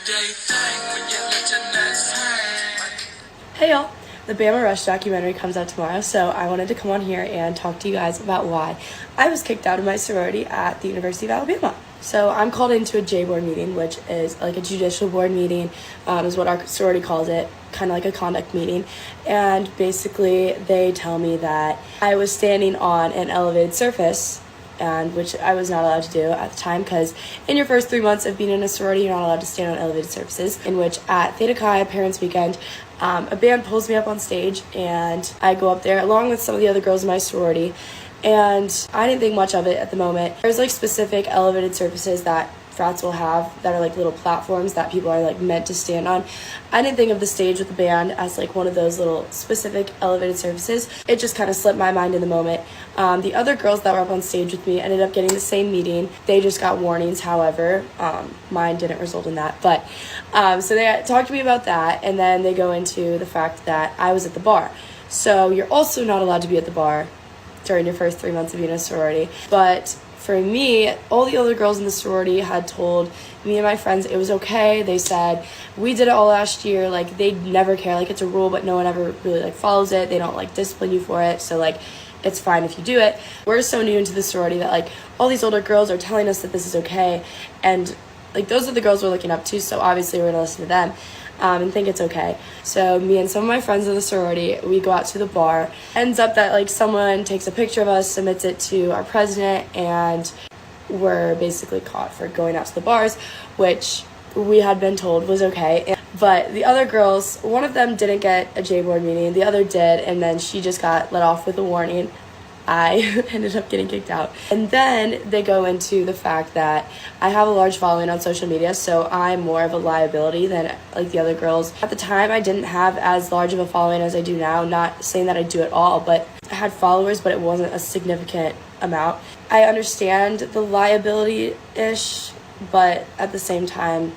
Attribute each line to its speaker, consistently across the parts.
Speaker 1: everyday thing when you let your nuts hang.
Speaker 2: Hey y'all, the Bama Rush documentary comes out tomorrow, so I wanted to come on here and talk to you guys about why I was kicked out of my sorority at the University of Alabama. So I'm called into a J board meeting, which is like a judicial board meeting, is what our sorority calls it, kind of like a conduct meeting. And basically they tell me that I was standing on an elevated surface, and which I was not allowed to do at the time, because in your first 3 months of being in a sorority, you're not allowed to stand on elevated surfaces. In which at Theta Chi Parents Weekend, a band pulls me up on stage, and I go up there along with some of the other girls in my sorority. And I didn't think much of it at the moment. There's like specific elevated surfaces that frats will have that are like little platforms that people are like meant to stand on. I didn't think of the stage with the band as like one of those little specific elevated surfaces. It just kind of slipped my mind in the moment. The other girls that were up on stage with me ended up getting the same meeting. They just got warnings, however. Mine didn't result in that. But so they talked to me about that, and then they go into the fact that I was at the bar. So you're also not allowed to be at the bar during your first 3 months of being in a sorority. But for me, all the other girls in the sorority had told me and my friends it was okay. They said, we did it all last year, like they never care, like it's a rule, but no one ever really like follows it. They don't like discipline you for it, so like it's fine if you do it. We're so new into the sorority that like all these older girls are telling us that this is okay, and like those are the girls we're looking up to, so obviously we're gonna listen to them and think it's okay. So me and some of my friends in the sorority, we go out to the bar. Ends up that like someone takes a picture of us, submits it to our president, and we're basically caught for going out to the bars, which we had been told was okay. But the other girls, one of them didn't get a J-board meeting, the other did, and then she just got let off with a warning. I ended up getting kicked out. And then they go into the fact that I have a large following on social media, so I'm more of a liability than like the other girls. At the time, I didn't have as large of a following as I do now. Not saying that I do at all, but I had followers, but it wasn't a significant amount. I understand the liability-ish, but at the same time,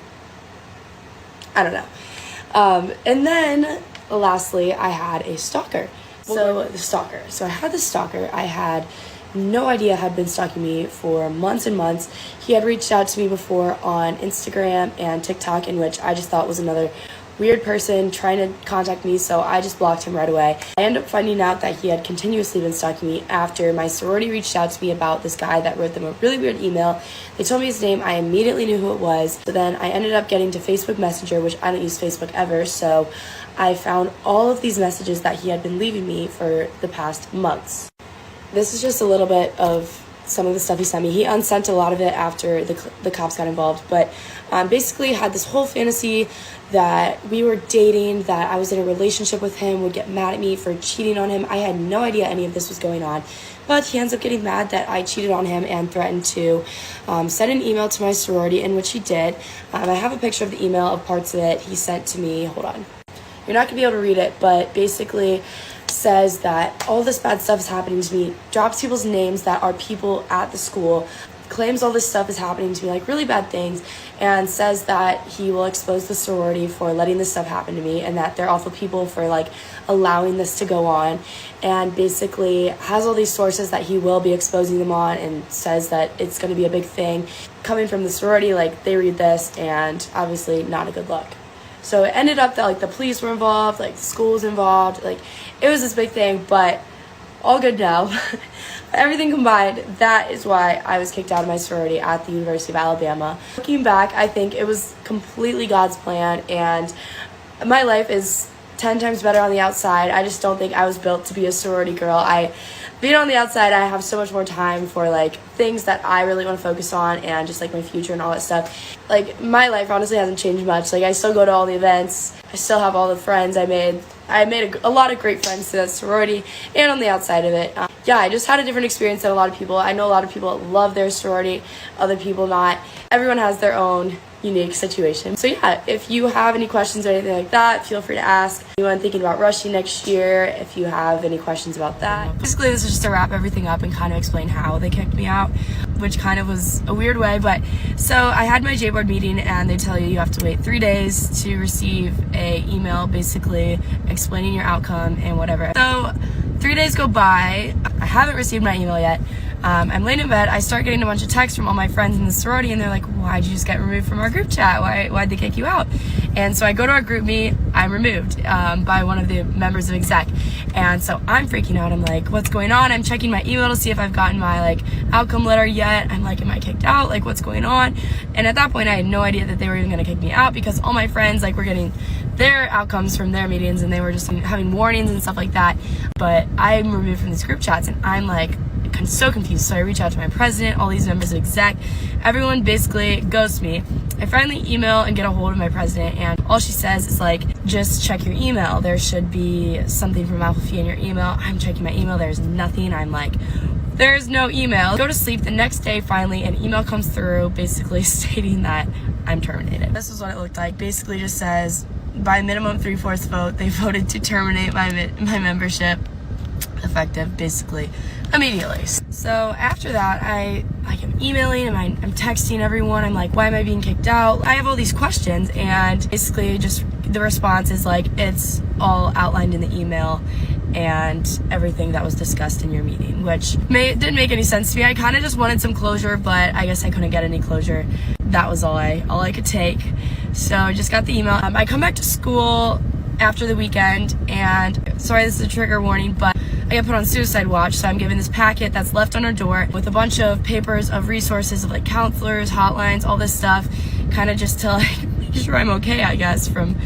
Speaker 2: I don't know. And then, lastly, I had a stalker. So I had this stalker. I had no idea had been stalking me for months and months. He had reached out to me before on Instagram and TikTok, in which I just thought was another weird person trying to contact me, so I just blocked him right away. I ended up finding out that he had continuously been stalking me after my sorority reached out to me about this guy that wrote them a really weird email. They told me his name. I immediately knew who it was. So then I ended up getting to Facebook Messenger, which I don't use Facebook ever, so I found all of these messages that he had been leaving me for the past months. This is just a little bit of some of the stuff he sent me. He unsent a lot of it after the cops got involved, but basically had this whole fantasy that we were dating, that I was in a relationship with him, would get mad at me for cheating on him. I had no idea any of this was going on, but he ends up getting mad that I cheated on him and threatened to send an email to my sorority, in which he did. I have a picture of the email of parts of it he sent to me. Hold on. You're not going to be able to read it, but basically says that all this bad stuff is happening to me, drops people's names that are people at the school, claims all this stuff is happening to me, like really bad things, and says that he will expose the sorority for letting this stuff happen to me, and that they're awful people for like allowing this to go on, and basically has all these sources that he will be exposing them on, and says that it's going to be a big thing coming from the sorority. Like they read this, and obviously not a good look. So it ended up that like the police were involved, like the school was involved, like it was this big thing, but all good now. Everything combined, that is why I was kicked out of my sorority at the University of Alabama. Looking back, I think it was completely God's plan, and my life is 10 times better on the outside. I just don't think I was built to be a sorority girl. Being on the outside, I have so much more time for like things that I really want to focus on, and just like my future and all that stuff. Like my life honestly hasn't changed much. Like I still go to all the events. I still have all the friends I made. I made a lot of great friends through that sorority and on the outside of it. Yeah, I just had a different experience than a lot of people. I know a lot of people love their sorority, other people not. Everyone has their own unique situation. So yeah, if you have any questions or anything like that, feel free to ask. Anyone thinking about rushing next year, if you have any questions about that. Basically, this is just to wrap everything up and kind of explain how they kicked me out, which kind of was a weird way. But so I had my J-board meeting, and they tell you have to wait 3 days to receive a email basically explaining your outcome and whatever. So 3 days go by. I haven't received my email yet. I'm laying in bed. I start getting a bunch of texts from all my friends in the sorority, and they're like, why'd you just get removed from our group chat? Why'd they kick you out? And so I go to our group meet. I'm removed by one of the members of exec. And so I'm freaking out. I'm like, what's going on? I'm checking my email to see if I've gotten my like outcome letter yet. I'm like, am I kicked out? Like, what's going on? And at that point, I had no idea that they were even going to kick me out, because all my friends like were getting their outcomes from their meetings, and they were just having warnings and stuff like that. But I'm removed from these group chats, and I'm like so confused. So I reach out to my president, all these members of exec, everyone basically ghosts me. I finally email and get a hold of my president, and all she says is like, just check your email. There should be something from Alpha Phi in your email. I'm checking my email. There's nothing. I'm like, there's no email. Go to sleep. The next day, finally, an email comes through basically stating that I'm terminated. This is what it looked like. Basically just says, by minimum 3/4 vote, they voted to terminate my membership, effective basically immediately. So after that, I'm emailing and I'm texting everyone. I'm like, why am I being kicked out? I have all these questions, and basically just the response is like, it's all outlined in the email and everything that was discussed in your meeting, which didn't make any sense to me. I kind of just wanted some closure, but I guess I couldn't get any closure. That was all I could take. So I just got the email. I come back to school after the weekend, and sorry, this is a trigger warning, but I got put on suicide watch. So I'm given this packet that's left on our door with a bunch of papers of resources of like counselors, hotlines, all this stuff, kind of just to like make sure I'm okay, I guess, from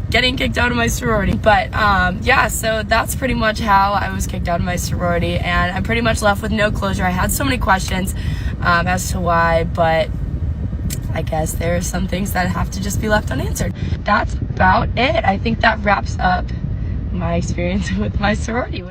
Speaker 2: getting kicked out of my sorority. But yeah, so that's pretty much how I was kicked out of my sorority, and I'm pretty much left with no closure. I had so many questions as to why, but I guess there are some things that have to just be left unanswered. That's about it. I think that wraps up my experience with my sorority.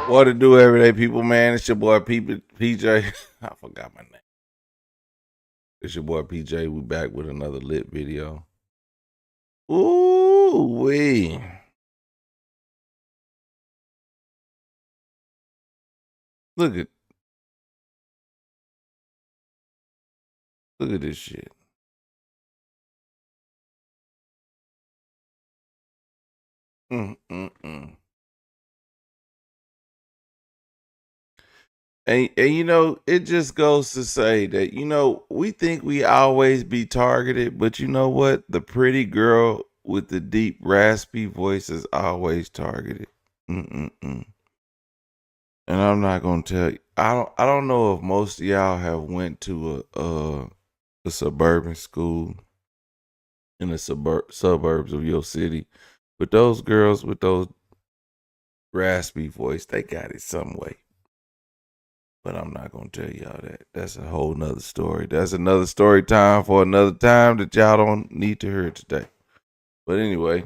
Speaker 3: What to do, everyday people, man? It's your boy PJ. I forgot my name. It's your boy PJ. We back with another lit video. Ooh wee. Look at this shit. And you know, it just goes to say that, you know, we think we always be targeted, but you know what? The pretty girl with the deep raspy voice is always targeted. And I'm not gonna tell you. I don't know if most of y'all have went to a suburban school in the suburbs of your city, but those girls with those raspy voice, they got it some way. But I'm not gonna tell y'all that. That's a whole nother story. That's another story time for another time that y'all don't need to hear today. But anyway.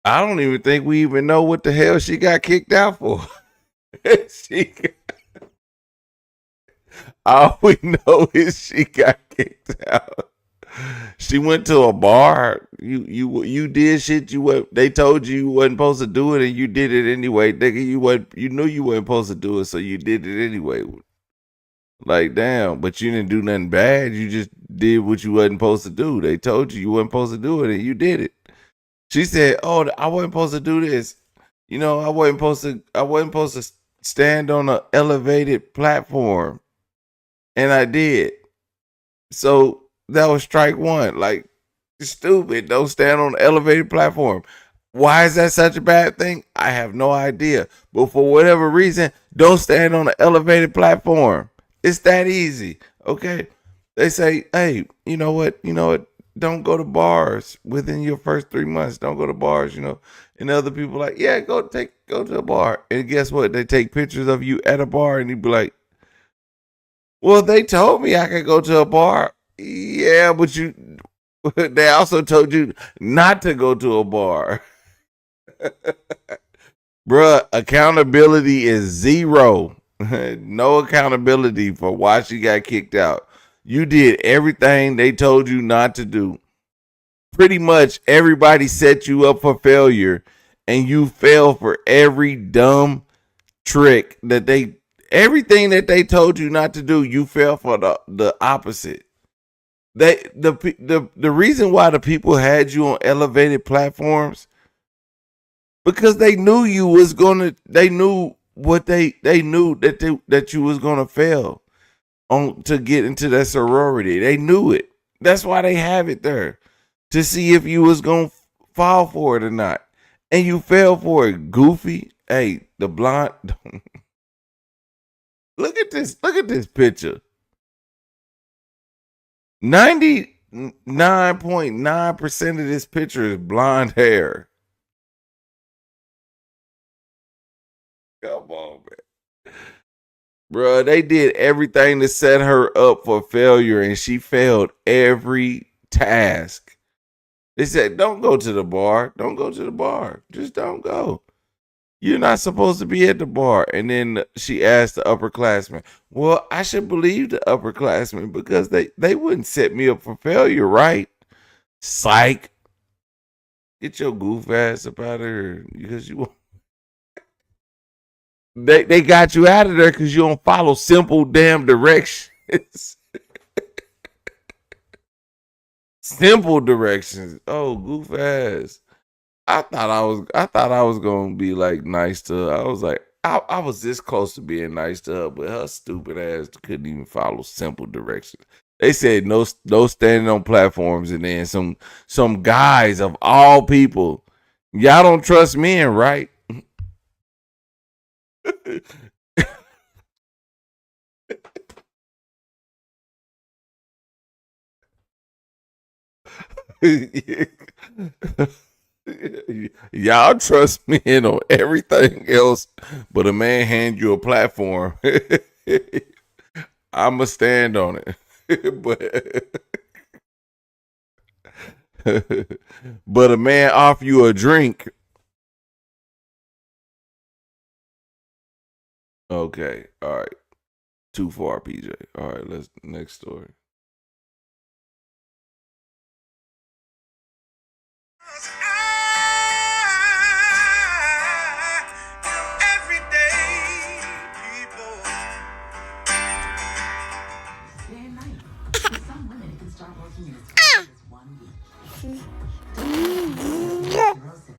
Speaker 3: I don't even think we even know what the hell she got kicked out for. All we know is she got kicked out. She went to a bar. You did shit. They told you wasn't supposed to do it, and you did it anyway. Nigga, you knew you wasn't supposed to do it, so you did it anyway. Like, damn, but you didn't do nothing bad. You just did what you wasn't supposed to do. They told you wasn't supposed to do it, and you did it. She said, "Oh, I wasn't supposed to do this. You know, I wasn't supposed to stand on an elevated platform, and I did. So that was strike one. Like, stupid. Don't stand on an elevated platform. Why is that such a bad thing? I have no idea. But for whatever reason, don't stand on an elevated platform. It's that easy. Okay. They say, hey, you know what? Don't go to bars within your first 3 months. Don't go to bars, And other people like, yeah, go to a bar. And guess what? They take pictures of you at a bar, and you be like, well, they told me I could go to a bar. Yeah, but they also told you not to go to a bar. Bruh, accountability is zero. No accountability for why she got kicked out. You did everything they told you not to do. Pretty much everybody set you up for failure, and you fell for every dumb trick that everything that they told you not to do, you fell for the opposite. The reason why the people had you on elevated platforms, because they knew you was gonna, they knew what they knew that you was gonna fail on to get into that sorority. They knew it. That's why they have it there, to see if you was gonna fall for it or not. And you fell for it, goofy. Hey, the blonde. Look at this. Look at this picture. 99.9% of this picture is blonde hair. Come on, man. Bruh, they did everything to set her up for failure, and she failed every task. They said, don't go to the bar. Don't go to the bar. Just don't go. You're not supposed to be at the bar. And then she asked the upperclassmen, well, I should believe the upperclassmen because they wouldn't set me up for failure, right? Psych. Get your goof ass up out of here because you they got you out of there because you don't follow simple damn directions. Simple directions. Oh, goof ass. I thought I was gonna be like nice to her. I was like, I was this close to being nice to her, but her stupid ass couldn't even follow simple directions. They said no standing on platforms, and then some guys of all people, y'all don't trust men, right? Y'all trust men on everything else, but a man hand you a platform. I'ma stand on it. But a man offer you a drink. Okay, all right. Too far, PJ. All right, let's next story.